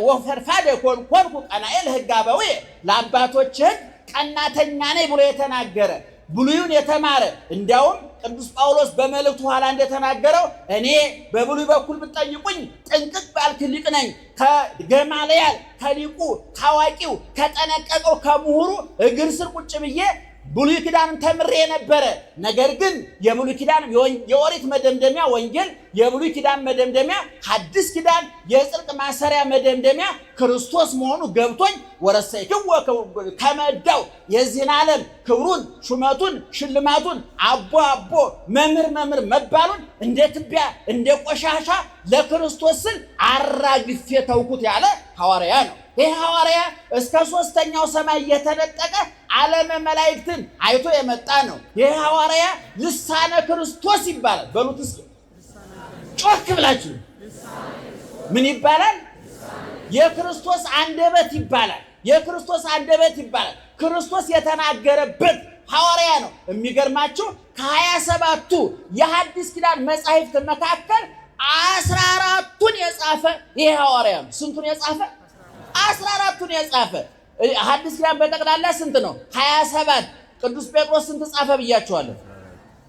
ወፈርፋደ ኮንኩ ቀናኤል ሕግ አበውየ ለአባቶች ሕግ ቀናተኛ ነኝ ብሎ የተናገረ ብሉዩን የተማረ እንዲያውም ቅዱስ ጳውሎስ በመልእክቱ ኋላ እንደተናገረው እኔ በብሉይ በኩል ብትጠይቁኝ ጥንቅቅ ባልክ ሊቅ ነኝ፣ ከገማልያል ከሊቁ ካዋቂው ከጠነቀቀው ከምሁሩ እግር ስር ቁጭ ብዬ ብሉይ ኪዳንን ተምሬ ነበረ። ነገር ግን የብሉይ ኪዳን የኦሪት መደምደሚያ ወንጌል፣ የብሉይ ኪዳን መደምደሚያ ሐዲስ ኪዳን የጽድቅ ማሰሪያ መደምደሚያ ክርስቶስ መሆኑ ገብቶኝ ወረሰይክዎ ከመዳው የዚህን ዓለም ክብሩን ሹመቱን ሽልማቱን አቦ መምህር መባሉን እንደ ትቢያ እንደ ቆሻሻ ለክርስቶስ ስል አራግፌ ተውኩት ያለ ሐዋርያ ነው። ይህ ሐዋርያ እስከ 3ኛው ሰማይ የተነጠቀ ዓለመ መላእክትን አይቶ የመጣ ነው። ይህ ሐዋርያ ልሳነ ክርስቶስ ይባላል። በሉት እስኪ ጮክ ብላችሁ ምን ይባላል? የክርስቶስ አንደበት ይባላል። የክርስቶስ አንደበት ይባላል። ክርስቶስ የተናገረበት ሐዋርያ ነው። የሚገርማችሁ ከ27ቱ የሐዲስ ኪዳን መጻሕፍት መካከል 14ቱን የጻፈ ይህ ሐዋርያ ነው። ስንቱን የጻፈ? 14ቱን የጻፈ። ሐዲስ ኪዳን በጠቅላላ ስንት ነው? 27። ቅዱስ ጴጥሮስ ስንት ጻፈ ብያችኋለሁ?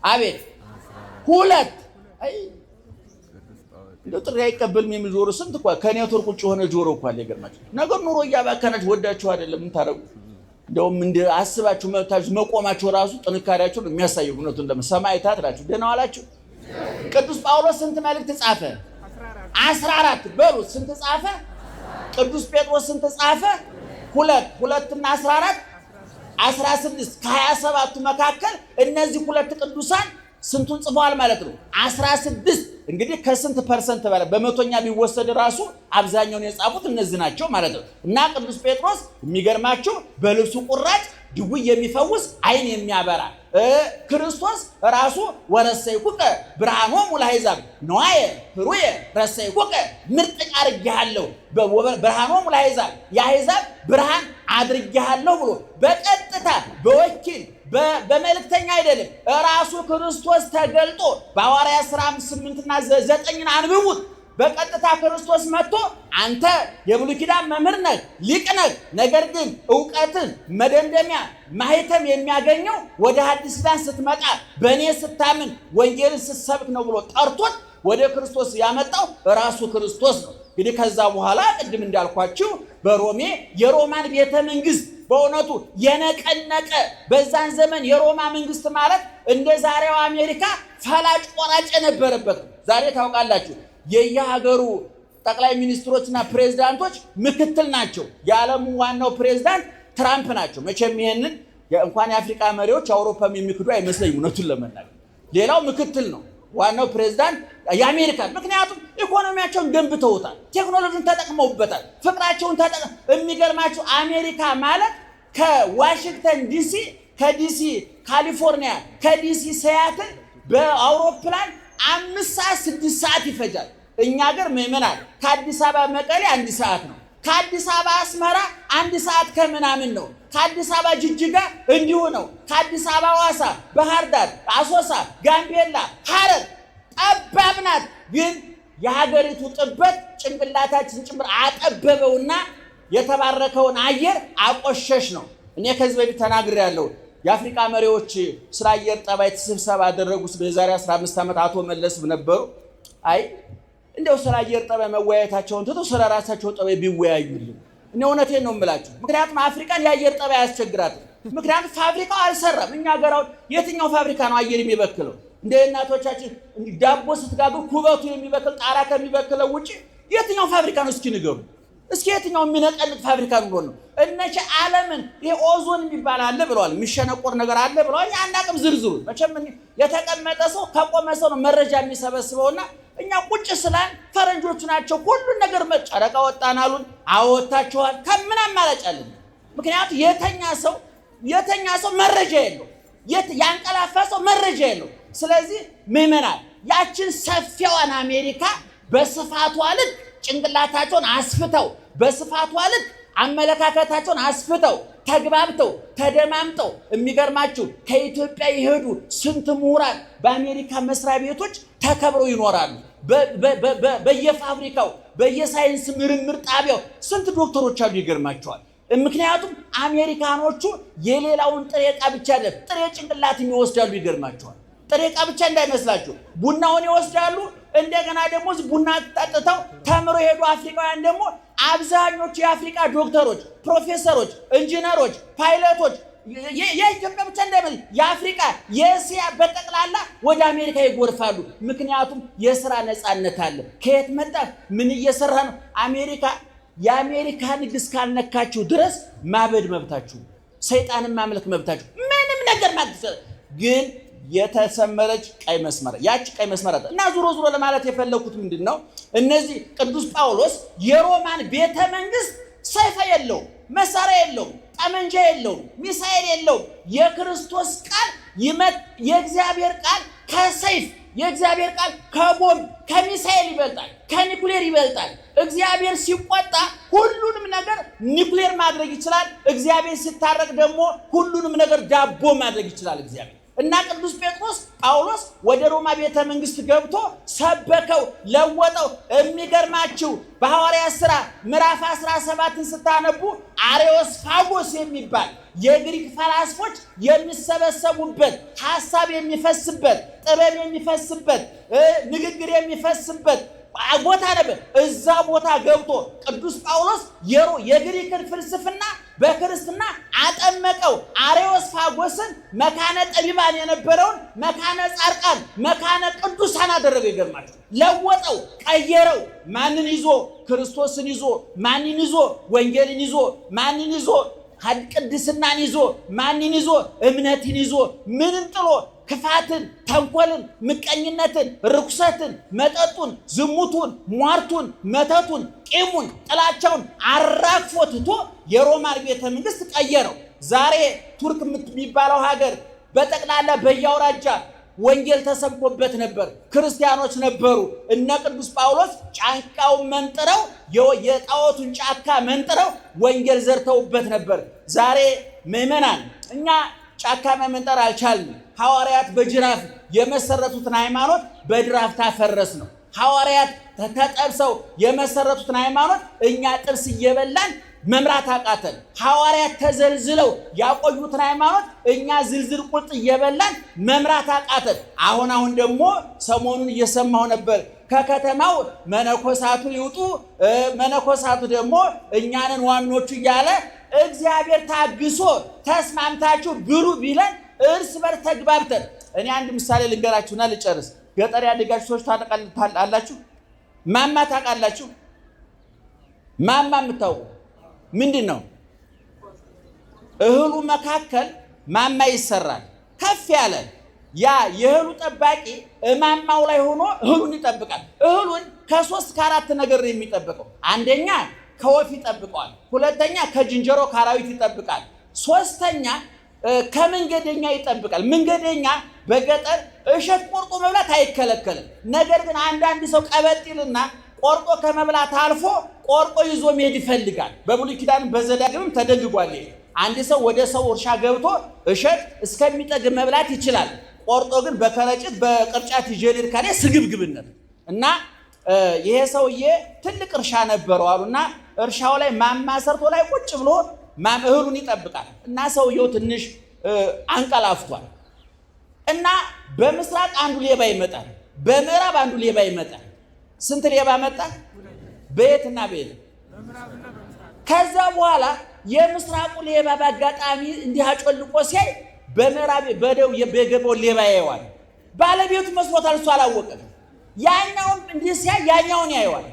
አቤት 2። አይ እንደው ጥሪ አይቀበልም የሚል ጆሮ ስንት እኮ ከኔትወርክ ውጭ የሆነ ጆሮ እኮ አለ። ይገርማችሁ ነገር ኑሮ እያባከናችሁ ወዳችሁ አይደለም የምታረጉ እንደውም እንደ አስባችሁ መብታችሁ መቆማችሁ ራሱ ጥንካሬያችሁ የሚያሳየው እውነቱን ለሰማዕታት ናችሁ። ደህና ዋላችሁ። ቅዱስ ጳውሎስ ስንት መልእክት ጻፈ? 14 በሉት። ስንት ጻፈ? ቅዱስ ጴጥሮስ ስንት ጻፈ? 2 እና 14 16። ከ27ቱ መካከል እነዚህ 2 ቅዱሳን ስንቱን ጽፈዋል ማለት ነው? 16። እንግዲህ ከስንት ፐርሰንት በላይ በመቶኛ ቢወሰድ ራሱ አብዛኛውን የጻፉት እነዚህ ናቸው ማለት ነው። እና ቅዱስ ጴጥሮስ የሚገርማችሁ በልብሱ ቁራጭ ድውይ የሚፈውስ ዓይን የሚያበራ ክርስቶስ ራሱ ወረሰይኩከ ብርሃኖሙ ለአሕዛብ ነዋየ ኅሩየ ረሰይኩከ ምርጥ አድርጌሃለሁ ብርሃኖሙ ለአሕዛብ የአሕዛብ ብርሃን አድርጌሃለሁ ብሎ በቀጥታ በወኪል በመልእክተኛ አይደለም ራሱ ክርስቶስ ተገልጦ በሐዋርያት ሥራ 8 እና 9 አንብቡት። በቀጥታ ክርስቶስ መጥቶ አንተ የብሉይ ኪዳን መምህር ነህ፣ ሊቅ ነህ፣ ነገር ግን ዕውቀትን መደምደሚያ ማህተም የሚያገኘው ወደ ሐዲስ ኪዳን ስትመጣ በእኔ ስታምን ወንጌልን ስትሰብክ ነው ብሎ ጠርቶት ወደ ክርስቶስ ያመጣው ራሱ ክርስቶስ ነው። እንግዲህ ከዛ በኋላ ቅድም እንዳልኳችሁ በሮሜ የሮማን ቤተ መንግስት በእውነቱ የነቀነቀ በዛን ዘመን የሮማ መንግስት ማለት እንደ ዛሬው አሜሪካ ፈላጭ ቆራጭ የነበረበት። ዛሬ ታውቃላችሁ የየሀገሩ ጠቅላይ ሚኒስትሮችና ፕሬዝዳንቶች ምክትል ናቸው። የዓለሙ ዋናው ፕሬዝዳንት ትራምፕ ናቸው። መቼም ይሄንን እንኳን የአፍሪካ መሪዎች አውሮፓም የሚክዱ አይመስለኝም እውነቱን ለመናገር። ሌላው ምክትል ነው። ዋናው ፕሬዝዳንት የአሜሪካ። ምክንያቱም ኢኮኖሚያቸውን ገንብተውታል፣ ቴክኖሎጂን ተጠቅመውበታል፣ ፍቅራቸውን የሚገርማቸው አሜሪካ ማለት ከዋሽንግተን ዲሲ ከዲሲ ካሊፎርኒያ ከዲሲ ሲያትል በአውሮፕላን 5 ሰዓት 6 ሰዓት ይፈጃል። እኛ ሀገር ምዕመናን ከአዲስ አበባ መቀሌ 1 ሰዓት ነው። ከአዲስ አበባ አስመራ 1 ሰዓት ከምናምን ነው። ከአዲስ አበባ ጅጅጋ እንዲሁ ነው። ከአዲስ አበባ ሐዋሳ፣ ባህር ዳር፣ አሶሳ፣ ጋምቤላ፣ ሐረር ጠባብ ናት። ግን የሀገሪቱ ጥበት ጭንቅላታችን ጭምር አጠበበውና የተባረከውን አየር አቆሸሽ ነው። እኔ ከዚህ በፊት ተናግሬያለሁ። የአፍሪካ መሪዎች ስለ አየር ጠባይ ስብሰባ አደረጉት በዛሬ 15 ዓመት አቶ መለስ ነበሩ። አይ እንደው ስለ አየር ጠባይ መወያየታቸውን ትተው ስለ ራሳቸው ጠባይ ቢወያዩልን እኔ እውነቴን ነው የምላችሁ። ምክንያቱም አፍሪካን የአየር ጠባይ ያስቸግራታል። ምክንያቱም ፋብሪካው አልሰራም። እኛ ሀገራው የትኛው ፋብሪካ ነው አየር የሚበክለው? እንደ እናቶቻችን ዳቦ ስትጋግሩ ኩበቱ የሚበክል ጣራ ከሚበክለው ውጪ የትኛው ፋብሪካ ነው እስኪ ንገሩ። እስኪ የትኛው የሚነቀልቅ ፋብሪካ ነው? እነች ዓለምን ይሄ ኦዞን የሚባል አለ ብለዋል። የሚሸነቆር ነገር አለ ብለዋል። አናቅም ዝርዝሩ። መቼም የተቀመጠ ሰው ከቆመ ሰው ነው መረጃ የሚሰበስበውና እኛ ቁጭ ስላል ፈረንጆቹ ናቸው ሁሉን ነገር ጨረቃ ወጣን አሉን። አወጣቸዋል ከምን አማራጭ አለን? ምክንያቱም የተኛ ሰው መረጃ የለው፣ ያንቀላፋ ሰው መረጃ የለው። ስለዚህ ምዕመናን ያችን ሰፊዋን አሜሪካ በስፋቷ ልክ ጭንቅላታቸውን አስፍተው በስፋቷ ልክ አመለካከታቸውን አስፍተው ተግባብተው ተደማምጠው የሚገርማችሁ ከኢትዮጵያ የሄዱ ስንት ምሁራን በአሜሪካ መስሪያ ቤቶች ተከብረው ይኖራሉ። በየፋብሪካው በየሳይንስ ምርምር ጣቢያው ስንት ዶክተሮች አሉ። ይገርማቸዋል። ምክንያቱም አሜሪካኖቹ የሌላውን ጥሬ ዕቃ ብቻ አይደለም ጥሬ ጭንቅላትም ይወስዳሉ። ይገርማቸዋል። ጥሬ ዕቃ ብቻ እንዳይመስላችሁ ቡናውን ይወስዳሉ። እንደገና ደግሞ ቡና ጠጥተው ተምሮ የሄዱ አፍሪካውያን ደግሞ አብዛኞቹ የአፍሪካ ዶክተሮች፣ ፕሮፌሰሮች፣ ኢንጂነሮች፣ ፓይለቶች የኢትዮጵያ ብቻ እንዳይመስል የአፍሪካ የእስያ በጠቅላላ ወደ አሜሪካ ይጎርፋሉ። ምክንያቱም የስራ ነፃነት አለ። ከየት መጣ? ምን እየሰራ ነው? አሜሪካ የአሜሪካ ንግስ ካልነካችሁ ድረስ ማበድ መብታችሁ፣ ሰይጣንን ማምለክ መብታችሁ፣ ምንም ነገር ማለት ግን የተሰመረች ቀይ መስመር ያቺ ቀይ መስመር እና ዙሮ ለማለት የፈለኩት ምንድነው? እነዚህ ቅዱስ ጳውሎስ የሮማን ቤተ መንግስት ሰይፍ የለው፣ መሳሪያ የለው፣ ጠመንጃ የለው፣ ሚሳኤል የለው። የክርስቶስ ቃል የእግዚአብሔር ቃል ከሰይፍ የእግዚአብሔር ቃል ከቦምብ ከሚሳኤል ይበልጣል፣ ከኒኩሌር ይበልጣል። እግዚአብሔር ሲቆጣ ሁሉንም ነገር ኒኩሌር ማድረግ ይችላል። እግዚአብሔር ሲታረቅ ደግሞ ሁሉንም ነገር ዳቦ ማድረግ ይችላል እግዚአብሔር። እና ቅዱስ ጳውሎስ ወደ ሮማ ቤተ መንግስት ገብቶ ሰበከው፣ ለወጠው። የሚገርማችሁ በሐዋርያት ሥራ ምዕራፍ 17ን ስታነቡ አሬዮስፋጎስ የሚባል የግሪክ ፈላስፎች የሚሰበሰቡበት፣ ሐሳብ የሚፈስበት፣ ጥበብ የሚፈስበት፣ ንግግር የሚፈስበት ቦታ ነበር። እዛ ቦታ ገብቶ ቅዱስ ጳውሎስ የግሪክን ፍልስፍና በክርስትና አጠመቀው። አሬዮስፋጎስን መካነ ጠቢባን የነበረውን መካነ ጻድቃን መካነ ቅዱሳን አደረገው። ይገርማችሁ፣ ለወጠው፣ ቀየረው። ማንን ይዞ? ክርስቶስን ይዞ። ማንን ይዞ? ወንጌልን ይዞ። ማንን ይዞ? ቅድስናን ይዞ። ማንን ይዞ? እምነትን ይዞ። ምንን ጥሎ? ክፋትን፣ ተንኮልን፣ ምቀኝነትን፣ ርኩሰትን፣ መጠጡን፣ ዝሙቱን፣ ሟርቱን፣ መተቱን፣ ቂሙን፣ ጥላቻውን አራግፎ ትቶ የሮማን ቤተ መንግስት ቀየረው። ዛሬ ቱርክ የሚባለው ሀገር በጠቅላላ በየአውራጃ ወንጌል ተሰብኮበት ነበር። ክርስቲያኖች ነበሩ። እነ ቅዱስ ጳውሎስ ጫንቃውን መንጥረው የጣዖቱን ጫካ መንጥረው ወንጌል ዘርተውበት ነበር። ዛሬ ምዕመናን እኛ ጫካ መመንጠር አልቻልንም። ሐዋርያት በጅራፍ የመሰረቱትን ሃይማኖት በድራፍ ታፈረስ ነው። ሐዋርያት ተጠብሰው የመሰረቱትን ሃይማኖት እኛ ጥብስ እየበላን መምራት አቃተን። ሐዋርያት ተዘልዝለው ያቆዩትን ሃይማኖት እኛ ዝልዝል ቁርጥ እየበላን መምራት አቃተን። አሁን ደግሞ ሰሞኑን እየሰማሁ ነበር። ከከተማው መነኮሳቱ ይውጡ፣ መነኮሳቱ ደግሞ እኛንን ዋኖቹ እያለ እግዚአብሔር ታግሶ ተስማምታችሁ ብሉ ቢለን እርስ በርስ ተግባብተን። እኔ አንድ ምሳሌ ልንገራችሁና ልጨርስ። ገጠር ያደጋችሁ ሰዎች ታውቃላችሁ? ማማ ታውቃላችሁ? ማማ የምታውቁ ምንድን ነው? እህሉ መካከል ማማ ይሰራል። ከፍ ያለ ያ የእህሉ ጠባቂ ማማው ላይ ሆኖ እህሉን ይጠብቃል። እህሉን ከ3 ከ4 ነገር ነው የሚጠብቀው። አንደኛ ከወፍ ይጠብቀዋል። ሁለተኛ ከጅንጀሮ ከአራዊት ይጠብቃል። ሶስተኛ ከመንገደኛ ይጠብቃል። መንገደኛ በገጠር እሸት ቆርጦ መብላት አይከለከልም። ነገር ግን አንዳንድ ሰው ቀበጢልና ቆርጦ ከመብላት አልፎ ቆርጦ ይዞ መሄድ ይፈልጋል። በብሉይ ኪዳን በዘዳግምም ተደንግጓል። አንድ ሰው ወደ ሰው እርሻ ገብቶ እሸት እስከሚጠግብ መብላት ይችላል። ቆርጦ ግን በከረጢት በቅርጫት ይዤ ልሂድ ካለ ስግብግብነት እና ይሄ ሰውዬ ትልቅ እርሻ ነበረው አሉና እርሻው ላይ ማማ ሰርቶ ላይ ቁጭ ብሎ እህሉን ይጠብቃል። እና ሰውየው ትንሽ አንቀላፍቷል። እና በምስራቅ አንዱ ሌባ ይመጣል፣ በምዕራብ አንዱ ሌባ ይመጣል። ስንት ሌባ መጣ? በየትና በየት? ከዛ በኋላ የምስራቁ ሌባ በአጋጣሚ እንዲህ አጮልቆ ሲያይ በምዕራብ በደቡብ የገባው ሌባ ያየዋል። ባለቤቱ መስሎታል፣ እሱ አላወቀም። ያኛውን እንዲህ ሲያይ ያኛውን ያየዋል።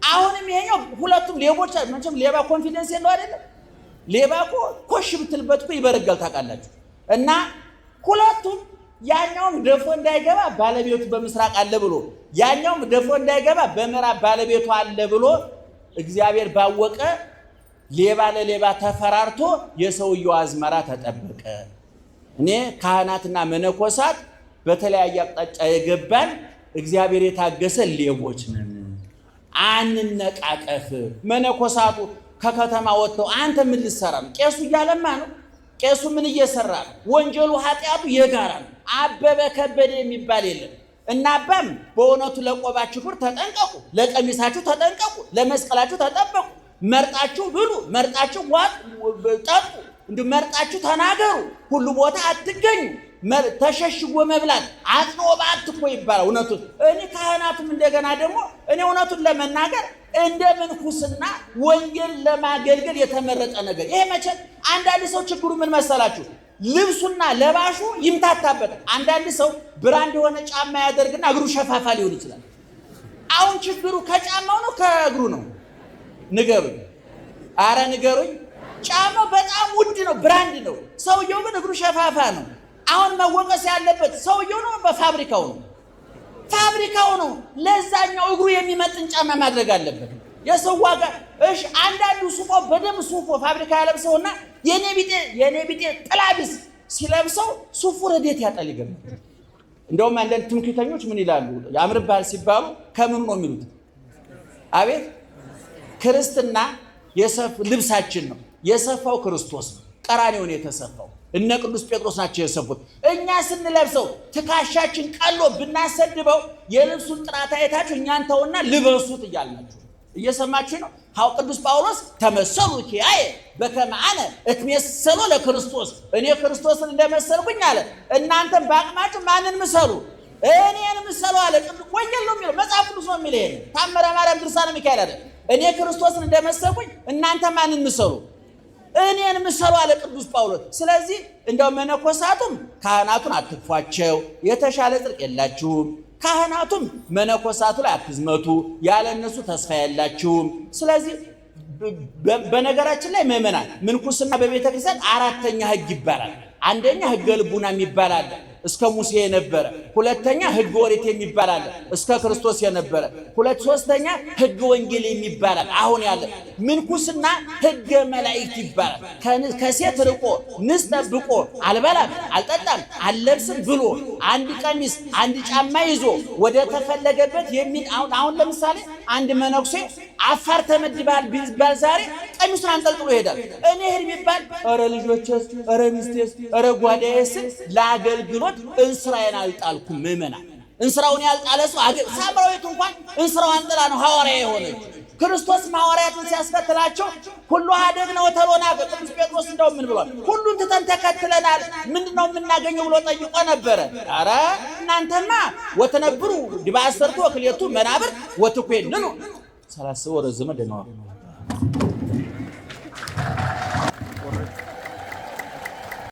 አሁንም ይሄኛው ሁለቱም ሌቦች። መቼም ሌባ ኮንፊደንስ የለው አይደለም። ሌባ እኮ ኮሽ ብትልበት እኮ ይበረጋል ታውቃላችሁ። እና ሁለቱም ያኛውም ደፎ እንዳይገባ ባለቤቱ በምስራቅ አለ ብሎ፣ ያኛውም ደፎ እንዳይገባ በምዕራብ ባለቤቱ አለ ብሎ እግዚአብሔር ባወቀ ሌባ ለሌባ ተፈራርቶ የሰውየው አዝመራ ተጠበቀ። እኔ ካህናትና መነኮሳት በተለያየ አቅጣጫ የገባን እግዚአብሔር የታገሰ ሌቦች ነን። አንነቃቀፍ። መነኮሳቱ ከከተማ ወጥተው አንተ ምን ልትሰራ ነው? ቄሱ እያለማ ነው። ቄሱ ምን እየሰራ ነው? ወንጀሉ ኃጢአቱ የጋራ ነው። አበበ ከበደ የሚባል የለም። እና አባም በእውነቱ ለቆባችሁ ክብር ተጠንቀቁ፣ ለቀሚሳችሁ ተጠንቀቁ፣ ለመስቀላችሁ ተጠበቁ። መርጣችሁ ብሉ፣ መርጣችሁ ጠጡ፣ እንዲሁ መርጣችሁ ተናገሩ። ሁሉ ቦታ አትገኙ። ተሸሽጎ መብላት አጥኖ ባትኮ ይባላል። እውነቱን እኔ ካህናቱም እንደገና ደግሞ እኔ እውነቱን ለመናገር እንደ ምንኩስና ወንጌል ለማገልገል የተመረጠ ነገር ይሄ መቼ አንዳንድ ሰው ችግሩ ምን መሰላችሁ? ልብሱና ለባሹ ይምታታበታል። አንዳንድ ሰው ብራንድ የሆነ ጫማ ያደርግና እግሩ ሸፋፋ ሊሆን ይችላል። አሁን ችግሩ ከጫማው ነው ከእግሩ ነው? ንገሩኝ። አረ ንገሩኝ። ጫማው በጣም ውድ ነው፣ ብራንድ ነው። ሰውየው ግን እግሩ ሸፋፋ ነው። አሁን መወቀስ ያለበት ሰውየው ነው በፋብሪካው ነው? ፋብሪካው ነው። ለዛኛው እግሩ የሚመጥን ጫማ ማድረግ አለበት። የሰው ዋጋ እሺ፣ አንዳንዱ ሱፎ በደም ሱፎ ፋብሪካ ያለብሰውና የኔ ቢጤ ጥላቢስ ሲለብሰው ሱፉ ረዴት ያጣል ይገርም። እንደውም አንዳንድ ትምክህተኞች ምን ይላሉ? ያምርብሃል ሲባሉ ከምኑ ነው የሚሉት? አቤት ክርስትና ልብሳችን ነው። የሰፋው ክርስቶስ ነው። ቀራንዮን የተሰፋው እነ ቅዱስ ጴጥሮስ ናቸው የሰፉት። እኛ ስንለብሰው ትካሻችን ቀሎ ብናሰድበው የልብሱን ጥራት አይታችሁ እኛን ተውና ልበሱት እያልናችሁ እየሰማችሁ ነው። ሐው ቅዱስ ጳውሎስ ተመሰሉ ኪያየ በከመ አነ እትሜሰሎ ለክርስቶስ፣ እኔ ክርስቶስን እንደመሰልኩኝ አለ። እናንተም በአቅማችሁ ማንን ምሰሉ? እኔን ምሰሉ አለ። ወንጌል ነው የሚለው መጽሐፍ ቅዱስ ነው የሚለው። ይሄ ታምረ ማርያም ድርሳነ ሚካኤል አይደል? እኔ ክርስቶስን እንደመሰልኩኝ እናንተ ማንን ምሰሉ? እኔን ምሰሉ አለ ቅዱስ ጳውሎስ። ስለዚህ እንደው መነኮሳቱም ካህናቱን አትክፏቸው፣ የተሻለ ጽድቅ የላችሁም። ካህናቱም መነኮሳቱ ላይ አትዝመቱ፣ ያለ እነሱ ተስፋ የላችሁም። ስለዚህ በነገራችን ላይ ምእመናን ምንኩስና በቤተ ክርስቲያን አራተኛ ሕግ ይባላል። አንደኛ ሕገ ልቡና የሚባል አለ እስከ ሙሴ የነበረ፣ ሁለተኛ ሕገ ኦሪት የሚባል አለ እስከ ክርስቶስ የነበረ፣ ሶስተኛ ሕገ ወንጌል የሚባል አለ አሁን ያለ። ምንኩስና ሕገ መላእክት ይባላል። ከሴት ርቆ ንስ ጠብቆ አልበላም አልጠጣም አልለብስም ብሎ አንድ ቀሚስ አንድ ጫማ ይዞ ወደ ተፈለገበት የሚል አሁን ለምሳሌ አንድ መነኩሴ አፋር ተመድባል ቢባል ዛሬ ቀሚሱን አንጠልጥሎ ይሄዳል። እኔ ሄድ ቢባል ኧረ ልጆችስ ኧረ ሚስቴስ ኧረ ጓዳዬስ ለአገልግሎት እንስራዬን አልጣልኩም። ምእመናን እንስራውን ያልጣለ ሰው ሳምራዊት እንኳን እንስራዋን ጥላ ነው ሐዋርያ የሆነች። ክርስቶስ ሐዋርያትን ሲያስከትላቸው ሁሉ አደግነው ተሎና ቅዱስ ጴጥሮስ እንደው ምን ብሏል? ሁሉን ትተን ተከትለናል፣ ምንድነው የምናገኘው ብሎ ጠይቆ ነበረ። ኧረ እናንተማ ወተነብሩ ዲበ አሰርቱ ወክልኤቱ መናብር ወትኮንኑ 30 ወር ዘመድ ነው